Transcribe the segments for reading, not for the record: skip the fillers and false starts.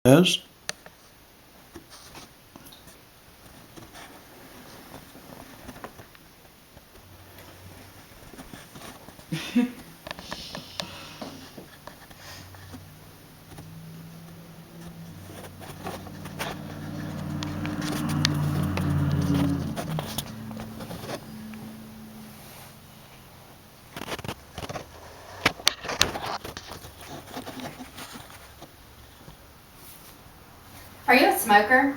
Yes. Are you a smoker?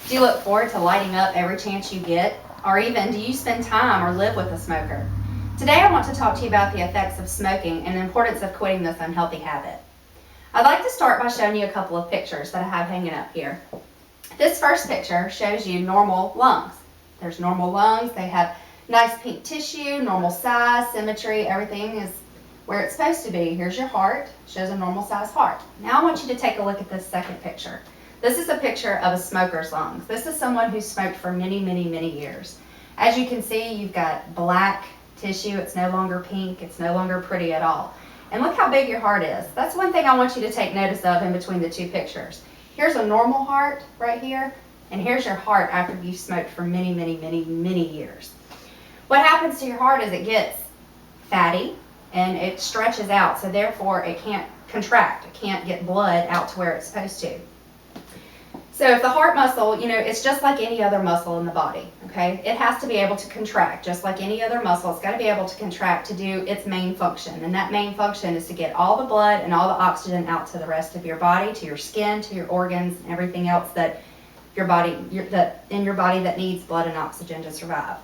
Do you look forward to lighting up every chance you get? Or even, do you spend time or live with a smoker? Today I want to talk to you about the effects of smoking and the importance of quitting this unhealthy habit. I'd like to start by showing you a couple of pictures that I have hanging up here. This first picture shows you normal lungs. There's normal lungs. They have nice pink tissue, normal size, symmetry, everything is where it's supposed to be. Here's your heart, shows a normal size heart. Now I want you to take a look at this second picture. This is a picture of a smoker's lungs. This is someone who smoked for many, many, many years. As you can see, you've got black tissue. It's no longer pink. It's no longer pretty at all. And look how big your heart is. That's one thing I want you to take notice of in between the two pictures. Here's a normal heart right here, and here's your heart after you've smoked for many, many, many, many years. What happens to your heart is it gets fatty and it stretches out, so therefore it can't contract. It can't get blood out to where it's supposed to. So if the heart muscle, it's just like any other muscle in the body, okay? It has to be able to contract just like any other muscle. It's got to be able to contract to do its main function. And that main function is to get all the blood and all the oxygen out to the rest of your body, to your skin, to your organs, and everything else that in your body that needs blood and oxygen to survive.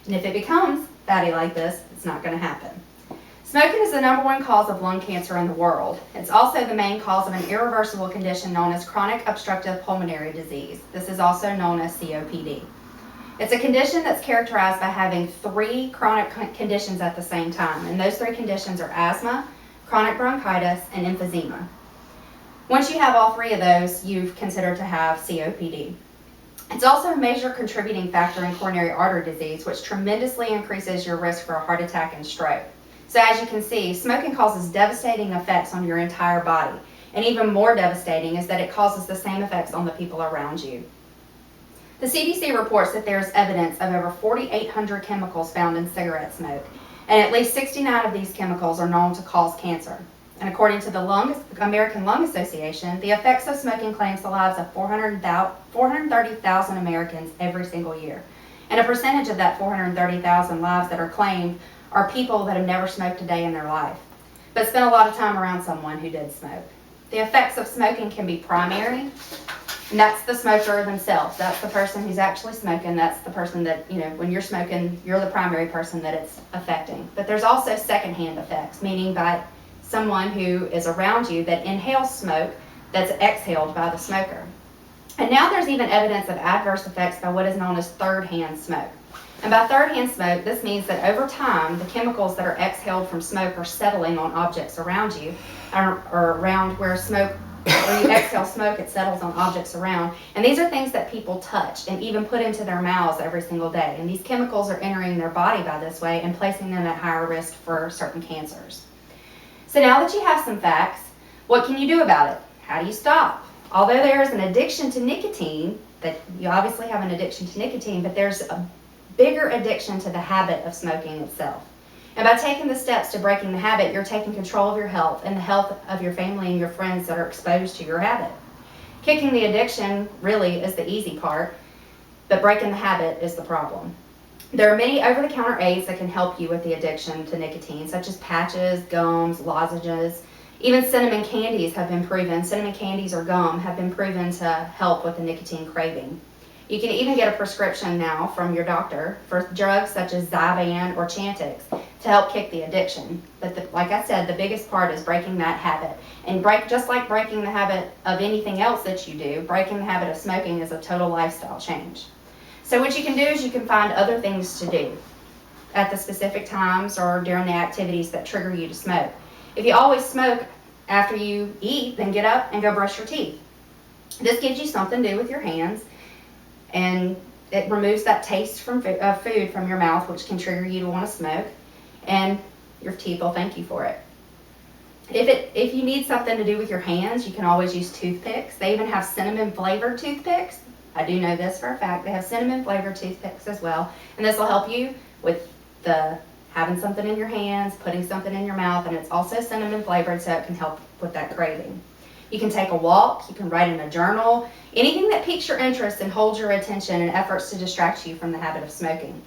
And if it becomes fatty like this, it's not going to happen. Smoking is the #1 cause of lung cancer in the world. It's also the main cause of an irreversible condition known as chronic obstructive pulmonary disease. This is also known as COPD. It's a condition that's characterized by having 3 chronic conditions at the same time, and those 3 conditions are asthma, chronic bronchitis, and emphysema. Once you have all 3 of those, you've considered to have COPD. It's also a major contributing factor in coronary artery disease, which tremendously increases your risk for a heart attack and stroke. So as you can see, smoking causes devastating effects on your entire body. And even more devastating is that it causes the same effects on the people around you. The CDC reports that there's evidence of over 4,800 chemicals found in cigarette smoke, and at least 69 of these chemicals are known to cause cancer. And according to the American Lung Association, the effects of smoking claims the lives of 430,000 Americans every single year. And a percentage of that 430,000 lives that are claimed are people that have never smoked a day in their life, but spent a lot of time around someone who did smoke. The effects of smoking can be primary, and that's the smoker themselves. That's the person who's actually smoking. That's the person that, when you're smoking, you're the primary person that it's affecting. But there's also secondhand effects, meaning by someone who is around you that inhales smoke that's exhaled by the smoker. And now there's even evidence of adverse effects by what is known as third-hand smoke. And by third-hand smoke, this means that over time, the chemicals that are exhaled from smoke are settling on objects around you, or around where you exhale smoke, it settles on objects around. And these are things that people touch and even put into their mouths every single day. And these chemicals are entering their body by this way and placing them at higher risk for certain cancers. So now that you have some facts, what can you do about it? How do you stop? Although there is an addiction to nicotine, that you obviously have an addiction to nicotine, but there's a bigger addiction to the habit of smoking itself. And by taking the steps to breaking the habit, you're taking control of your health and the health of your family and your friends that are exposed to your habit. Kicking the addiction really is the easy part, but breaking the habit is the problem. There are many over-the-counter aids that can help you with the addiction to nicotine, such as patches, gums, lozenges. Even cinnamon candies have been proven, cinnamon candies or gum have been proven to help with the nicotine craving. You can even get a prescription now from your doctor for drugs such as Zyban or Chantix to help kick the addiction. But like I said, the biggest part is breaking that habit. And just like breaking the habit of anything else that you do, breaking the habit of smoking is a total lifestyle change. So what you can do is you can find other things to do at the specific times or during the activities that trigger you to smoke. If you always smoke after you eat, then get up and go brush your teeth. This gives you something to do with your hands, and it removes that taste of food from your mouth, which can trigger you to want to smoke, and your teeth will thank you for it. If you need something to do with your hands, you can always use toothpicks. They even have cinnamon flavored toothpicks. I do know this for a fact. They have cinnamon flavored toothpicks as well. And this will help you with the having something in your hands, putting something in your mouth, and it's also cinnamon flavored, so it can help with that craving. You can take a walk, you can write in a journal, anything that piques your interest and holds your attention in efforts to distract you from the habit of smoking.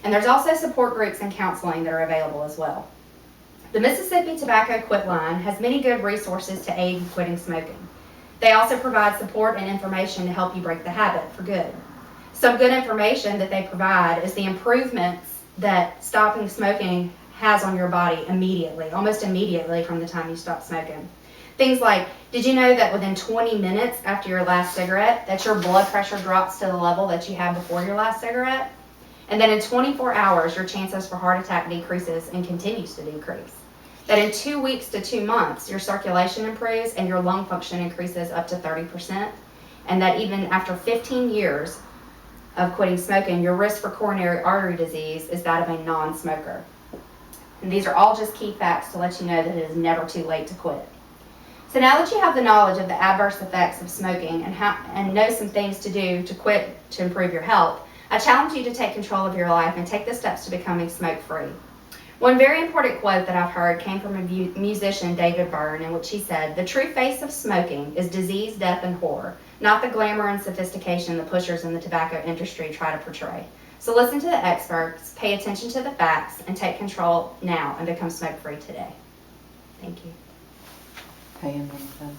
And there's also support groups and counseling that are available as well. The Mississippi Tobacco Quit Line has many good resources to aid in quitting smoking. They also provide support and information to help you break the habit for good. Some good information that they provide is the improvements that stopping smoking has on your body immediately, almost immediately from the time you stop smoking. Things like, did you know that within 20 minutes after your last cigarette, that your blood pressure drops to the level that you had before your last cigarette? And that in 24 hours, your chances for heart attack decreases and continues to decrease. That in 2 weeks to 2 months, your circulation improves and your lung function increases up to 30%. And that even after 15 years of quitting smoking, your risk for coronary artery disease is that of a non-smoker. And these are all just key facts to let you know that it is never too late to quit. So now that you have the knowledge of the adverse effects of smoking and know some things to do to quit to improve your health, I challenge you to take control of your life and take the steps to becoming smoke-free. One very important quote that I've heard came from a musician, David Byrne, in which he said, "The true face of smoking is disease, death, and horror, not the glamour and sophistication the pushers in the tobacco industry try to portray." So listen to the experts, pay attention to the facts, and take control now and become smoke-free today. Thank you. Pay attention.